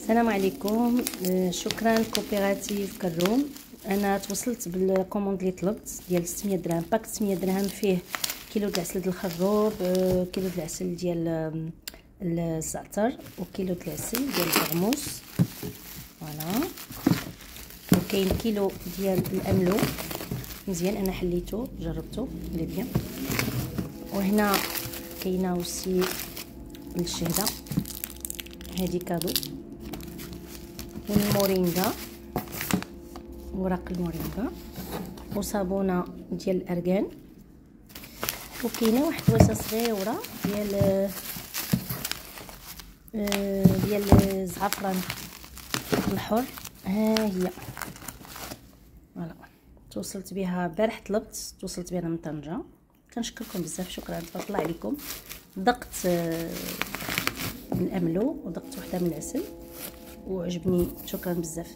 السلام عليكم. شكرا كوبيراتيف كروم. انا توصلت بالكوموند اللي طلبت ديال 600 درهم، باك 600 درهم فيه كيلو ديال العسل ديال الخروب، كيلو ديال العسل ديال الزعتر، وكيلو ديال العسل ديال البرموس. فوالا، وكاين كيلو ديال الاملو مزيان، انا حليته جربته لي بيان. وهنا كاينه وسي الشهده، هذه كادو، والمورينغا، ورق المورينغا، وصابونه ديال الارغان، وكاينه واحد الويصه صغيره ديال الزعفران الحر. ها هي فوالا، توصلت بها البارح، توصلت بها من طنجه. كنشكركم بزاف، شكرا تبارك الله عليكم. ضقت الاملو وضقت وحده من العسل وعجبني، شكرا بزاف.